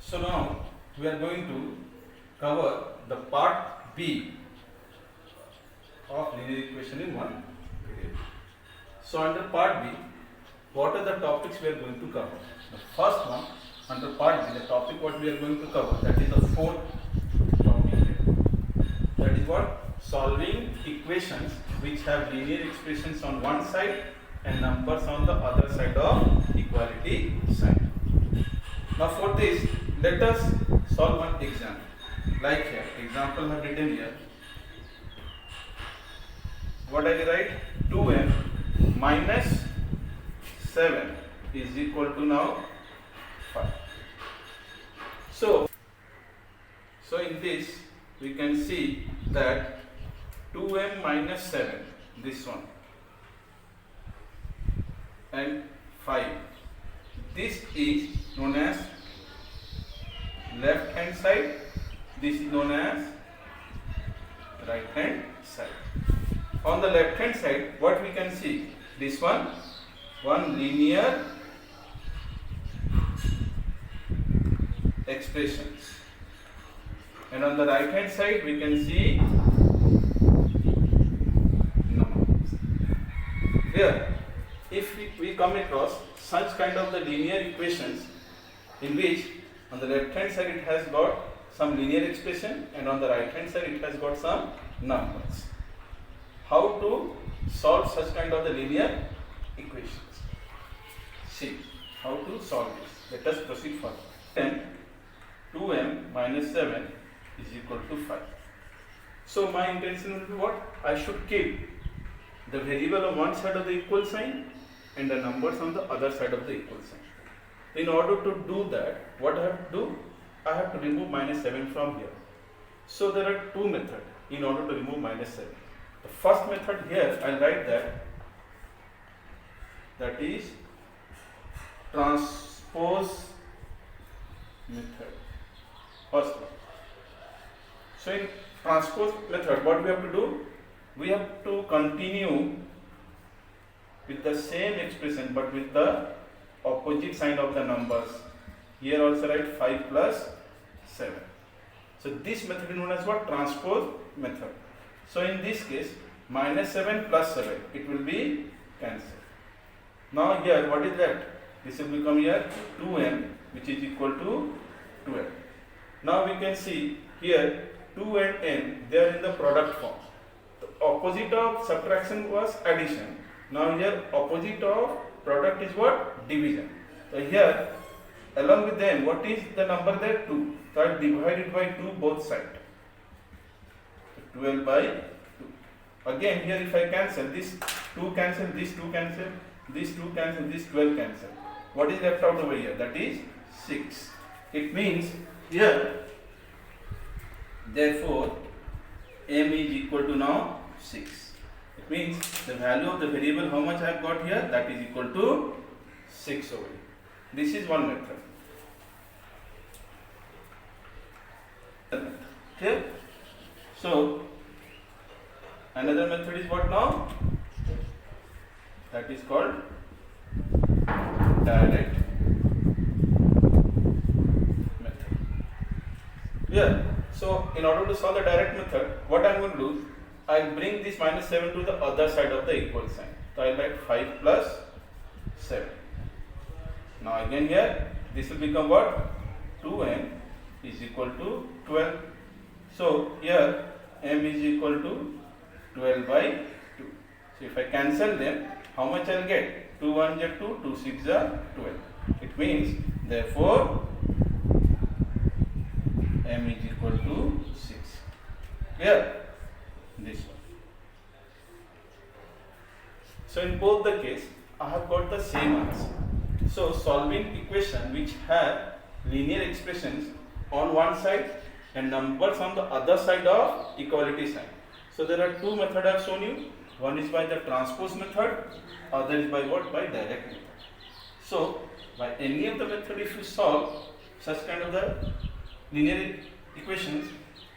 So now we are going to cover the part B of linear equation in one video. So under part B, what are the topics we are going to cover? The first one, under part B, the topic what we are going to cover, that is the fourth topic here. That is what? Solving equations which have linear expressions on one side and numbers on the other side of equality sign. Now for this, let us solve one example. Like here, example I have written here. What I write? 2m minus 7 is equal to now 5. So in this we can see that 2m minus 7, this one, and 5, this is known as left hand side, this is known as right hand side. On the left hand side, what we can see? This one linear expressions, and on the right hand side we can see numbers. Here, if we come across such kind of the linear equations in which on the left hand side it has got some linear expression and on the right hand side it has got some numbers. How to solve such kind of the linear equations? See how to solve this. Let us proceed further. Then 2m minus 7 is equal to 5. So my intention will be what? I should keep the variable on one side of the equal sign and the numbers on the other side of the equal sign. In order to do that, what I have to do? I have to remove minus 7 from here. So there are two methods in order to remove minus 7. The first method here, I will write that is transpose method. First one. So in transpose method, what we have to do? We have to continue with the same expression but with the opposite sign of the numbers. Here also write 5 plus 7. So this method is known as what? Transpose method. So in this case, minus 7 plus 7, it will be cancelled. Now here, what is that? This will become here 2m, which is equal to 12. Now we can see here 2 and n, they are in the product form. The opposite of subtraction was addition. Now here opposite of product is what? Division. So here along with them, what is the number there? 2. So I divide it by 2 both sides. 12 by 2. Again here if I cancel, this 2 cancel, this 2 cancel, this 2 cancel, this 12 cancel. What is left out over here? That is 6. It means here, therefore m is equal to now 6. It means the value of the variable how much I have got here, that is equal to 6 over here. This is one method. Okay. So another method is what now? That is called direct method. Yeah. So in order to solve the direct method, what I am going to do? I will bring this minus 7 to the other side of the equal sign. So I will write 5 plus 7. Now again here, this will become what? 2m is equal to 12. So here m is equal to 12 by 2. So if I cancel them, how much I will get? 2 1 is 2, 2 6 is 12. It means therefore m is equal to 6. Clear? This one. So in both the case, I have got the same answer. So solving equation which have linear expressions on one side and numbers on the other side of equality sign. So there are two methods I have shown you. One is by the transpose method, other is by what? By direct method. So by any of the method, if you solve such kind of the linear equations,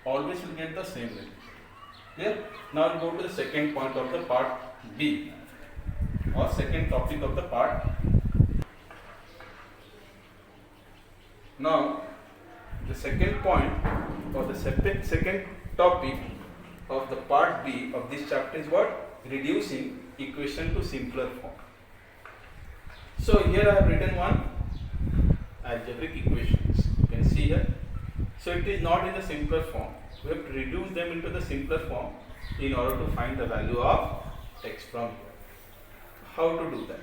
always will get the same value. Clear? Now we go to the second point of the part B, or second topic of the part. Now the second point or the second topic of the part B of this chapter is what? Reducing equation to simpler form. So here I have written one algebraic equations. You can see here. So it is not in the simpler form. We have to reduce them into the simpler form in order to find the value of x from here. How to do that?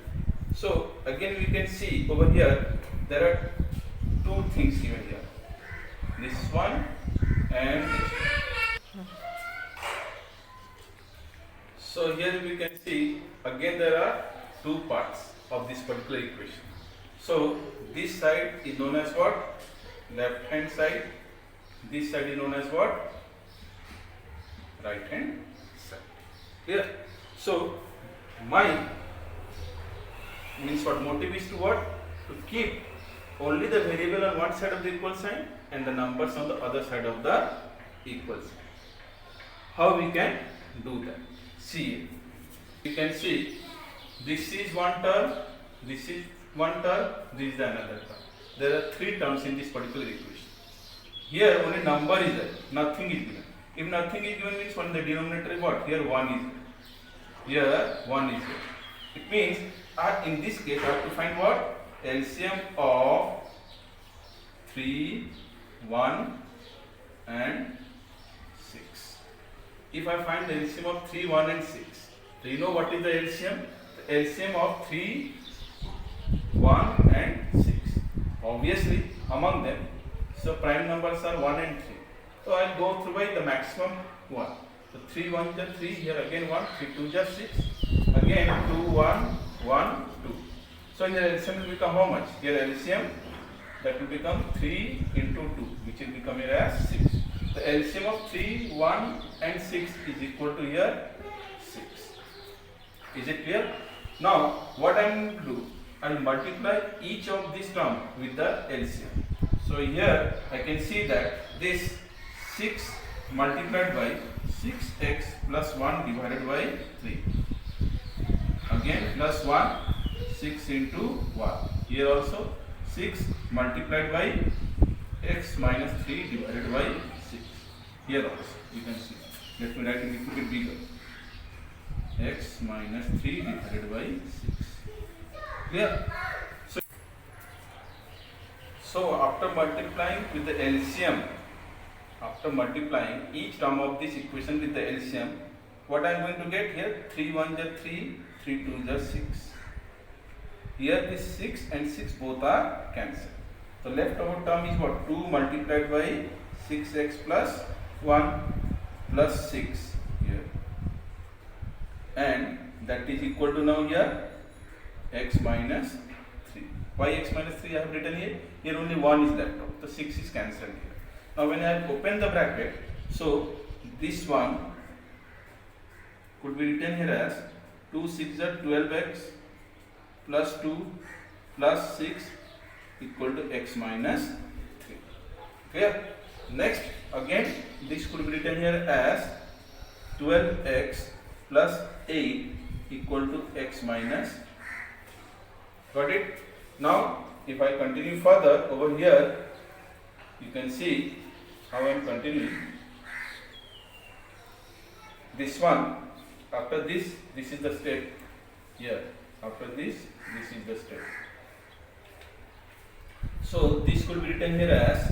So again we can see over here there are two things given here. This one and this one. So here we can see again there are two parts of this particular equation. So this side is known as what? Left hand side. This side is known as what? Right hand side. Here. So my means what? Motive is to what? To keep only the variable on one side of the equal sign and the numbers on the other side of the equal sign. How we can do that? See, you can see this is one term, this is one term, this is another term. There are three terms in this particular equation. Here only number is there, nothing is given. If nothing is given means one the denominator is what? Here 1 is there. Here 1 is there. It means in this case I have to find what? LCM of 3, 1 and 6. If I find the LCM of 3, 1 and 6, so you know what is the LCM? The LCM of 3, 1 and 6. Obviously among them, so prime numbers are 1 and 3. So I will go through by the maximum 1. So 3 1 is 3, here again 1, 3 2 is 6, again 2 1, 1 2. So here LCM will become how much? Here LCM that will become 3 into 2, which will become here as 6. The LCM of 3, 1 and 6 is equal to here 6. Is it clear? Now what I am going to do? I will multiply each of this term with the LCM. So here I can see that this 6 multiplied by 6x plus 1 divided by 3. Again plus 1, 6 into 1. Here also 6 multiplied by x minus 3 divided by 6. Here also you can see. Let me write it a little bit bigger. X minus 3 divided by 6. Clear? So after multiplying with the LCM, after multiplying each term of this equation with the LCM, what I am going to get here? 3 1 is 3, 3 2 is 6. Here this 6 and 6 both are cancelled. So leftover term is what? 2 multiplied by 6x plus 1 plus 6 here. And that is equal to now here x minus 3. Why x minus 3 I have written here? Here only 1 is left out. The 6 is cancelled here. Now when I open the bracket, so this one could be written here as 2 6 are 12x plus 2 plus 6 equal to x minus 3. Clear? Next again this could be written here as 12x plus 8 equal to x minus 3. Got it? Now if I continue further over here, you can see how I am continuing. This one, after this is the step here. After this is the step. So this could be written here as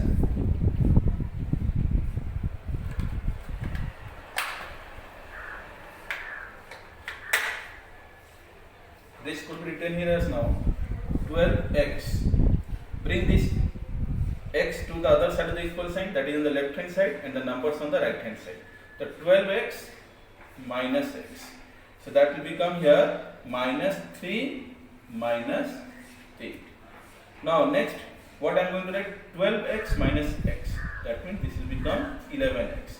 now 12x. Bring this x to the other side of the equal sign, that is on the left hand side, and the numbers on the right hand side. The 12x minus x. So that will become here minus 3 minus 8. Now next, what I am going to write? 12x minus x. That means this will become 11x.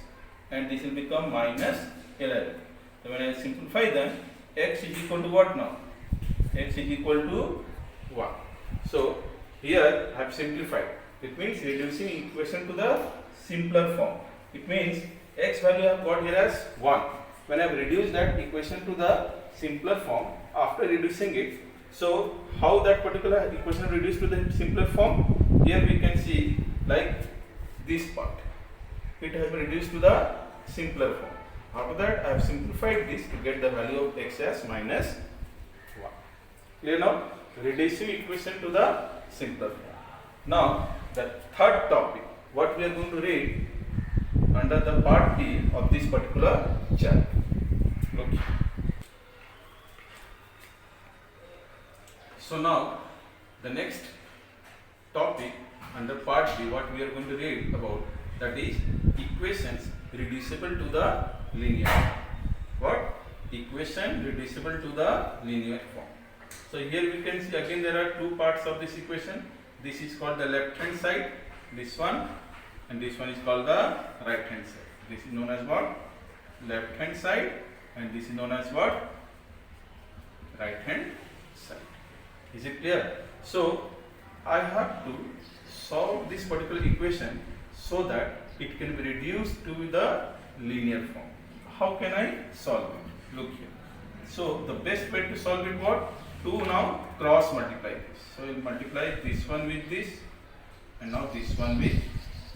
And this will become minus 11. So when I simplify them, x is equal to what now? X is equal to 1. So here I have simplified. It means reducing equation to the simpler form. It means x value I have got here as 1. When I have reduced that equation to the simpler form, after reducing it, so how that particular equation reduced to the simpler form? Here we can see like this part. It has been reduced to the simpler form. After that, I have simplified this to get the value of x as minus 1. Clear now? Reducing equation to the simpler form. Now, the third topic, what we are going to read under the part B of this particular chapter. Look here. So now, the next topic under part B, what we are going to read about, that is equations reducible to the linear form. What? Equation reducible to the linear form. So here we can see again there are two parts of this equation. This is called the left hand side, this one, and this one is called the right hand side. This is known as what? Left hand side, and this is known as what? Right hand side. Is it clear? So I have to solve this particular equation so that it can be reduced to the linear form. How can I solve it? Look here. So the best way to solve it, what? To now cross multiply this. So you multiply this one with this, and now this one with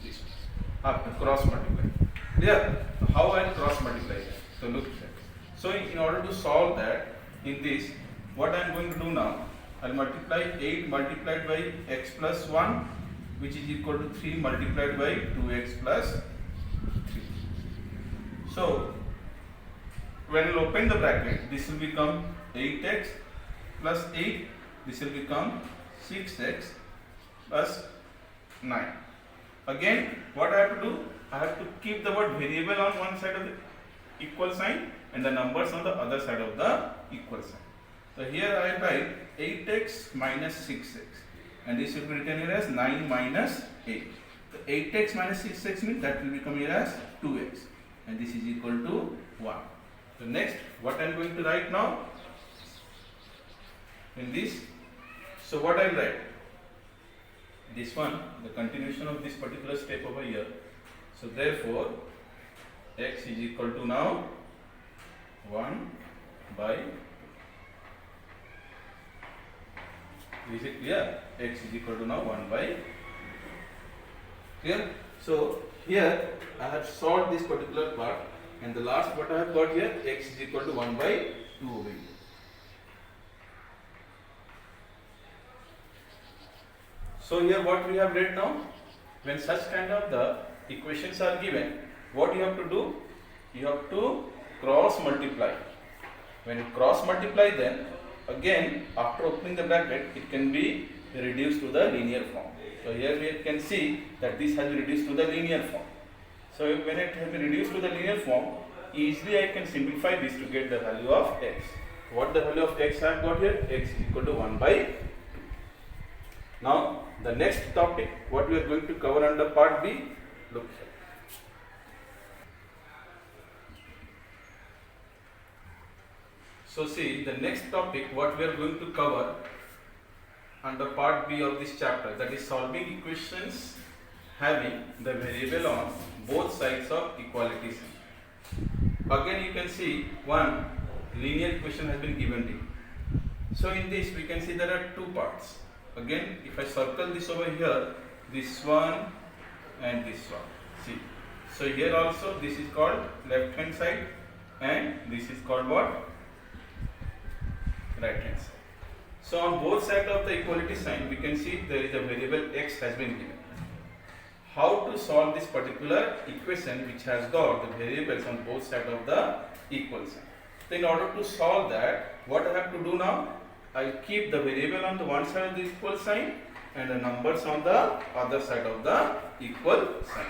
this one. After cross multiply. Clear? So how I cross multiply that? So look here. So in order to solve that, in this, what I am going to do now, I will multiply 8 multiplied by x plus 1, which is equal to 3 multiplied by 2x plus 3. So when you open the bracket, this will become 8x plus 8, this will become 6x plus 9. Again, what I have to do? I have to keep the word variable on one side of the equal sign and the numbers on the other side of the equal sign. So here I write 8x minus 6x, and this will be written here as 9 minus 8. So 8x minus 6x means that will become here as 2x, and this is equal to 1. So next, what I am going to write now? In this, so what I will write? This one, the continuation of this particular step over here. So therefore, x is equal to now 1 by 2. Is it clear? X is equal to now 1 by 2. Clear? So here I have solved this particular part, and the last what I have got here, x is equal to 1 by 2 over here. So here what we have read now, when such kind of the equations are given, what you have to do? You have to cross multiply. When you cross multiply, then again after opening the bracket, it can be reduced to the linear form. So here we can see that this has been reduced to the linear form. So when it has been reduced to the linear form, easily I can simplify this to get the value of x. What the value of x I have got here? X is equal to 1 by 2. Now the next topic, what we are going to cover under part B, look here. So see, the next topic, what we are going to cover under part B of this chapter, that is solving equations having the variable on both sides of equality sign. Again you can see one linear equation has been given to you. So in this we can see there are two parts. Again, if I circle this over here, this one and this one. See. So here also this is called left hand side, and this is called what? Right hand side. So on both sides of the equality sign, we can see there is a variable x has been given. How to solve this particular equation which has got the variables on both sides of the equal sign? So in order to solve that, what I have to do now? I keep the variable on the one side of the equal sign and the numbers on the other side of the equal sign.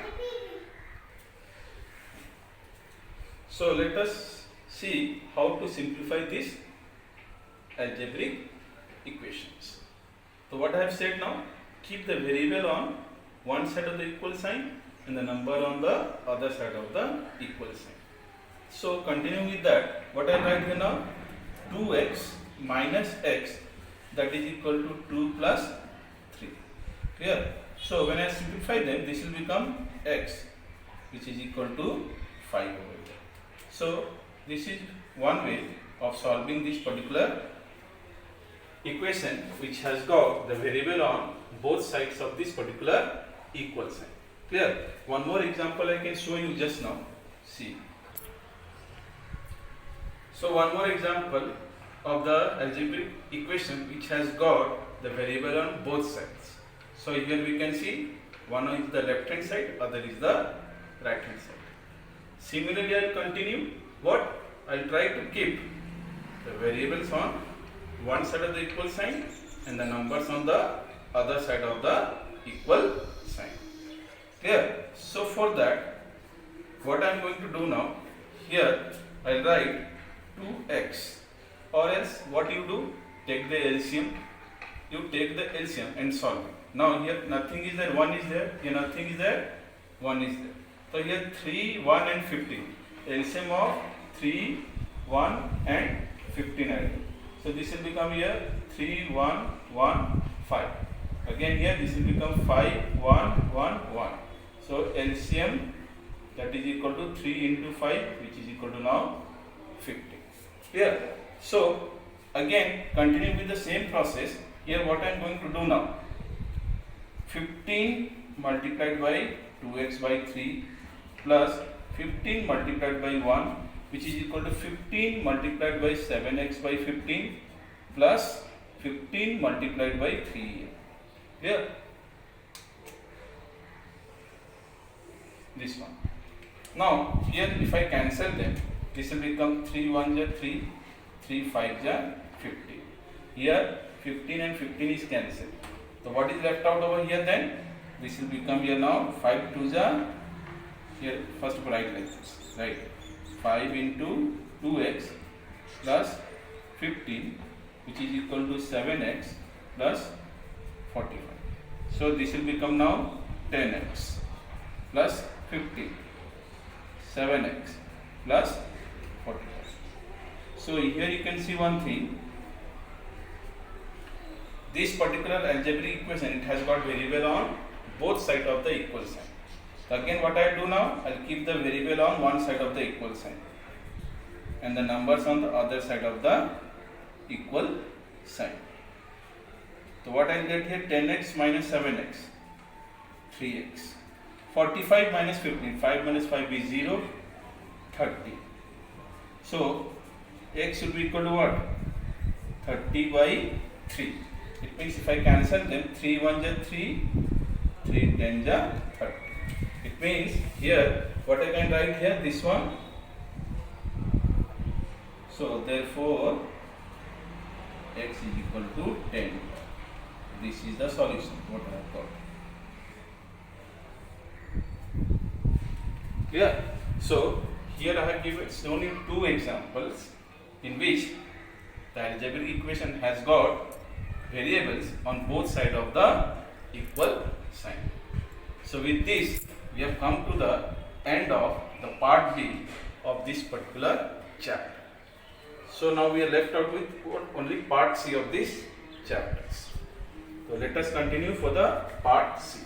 So let us see how to simplify these algebraic equations. So what I have said now, keep the variable on one side of the equal sign and the number on the other side of the equal sign. So continuing with that, what I write here now? 2x minus x, that is equal to 2 plus 3. Clear? So when I simplify them, this will become x, which is equal to 5 over here. So this is one way of solving this particular equation which has got the variable on both sides of this particular equal sign. Clear? One more example I can show you just now. See. So one more example of the algebraic equation which has got the variable on both sides. So here we can see one is the left hand side, other is the right hand side. Similarly, I will continue. What? I will try to keep the variables on one side of the equal sign and the numbers on the other side of the equal sign. Clear? So for that, what I am going to do now, here I will write 2x, or else what you do, take the LCM, you take the LCM and solve it. Now here nothing is there, 1 is there, here nothing is there, 1 is there. So here 3, 1 and 15, LCM of 3, 1 and 15 I do. So this will become here 3, 1, 1, 5. Again here this will become 5, 1, 1, 1. So LCM, that is equal to 3 into 5, which is equal to now 50. Here. So again continue with the same process. Here what I am going to do now, 15 multiplied by 2x by 3 plus 15 multiplied by 1, which is equal to 15 multiplied by 7x by 15 plus 15 multiplied by 3. Here. This one. Now here if I cancel them, this will become 3 1 ja 3, 3 5 ja 50. Here 15 and 15 is cancelled. So what is left out over here then? This will become here now 5 2 ja, here first write like this, right? 5 into 2x plus 15, which is equal to 7x plus 45. So this will become now 10x plus 15, 7x plus 45. So here you can see one thing. This particular algebraic equation, it has got variable on both sides of the equal sign. So again what I will do now, I will keep the variable on one side of the equal sign and the numbers on the other side of the equal sign. So what I will get here, 10x minus 7x, 3x. 45 minus 15, 5 minus 5 is 0, 30. So x should be equal to what? 30 by 3. It means if I cancel them, 3 1 ja 3, 3 10 ja 30. It means here, what I can write here, this one. So therefore, x is equal to 10. This is the solution, what I have got. Clear? So here I have shown you two examples in which the algebraic equation has got variables on both sides of the equal sign. So with this, we have come to the end of the part B of this particular chapter. So now we are left out with only part C of this chapters. So let us continue for the part C.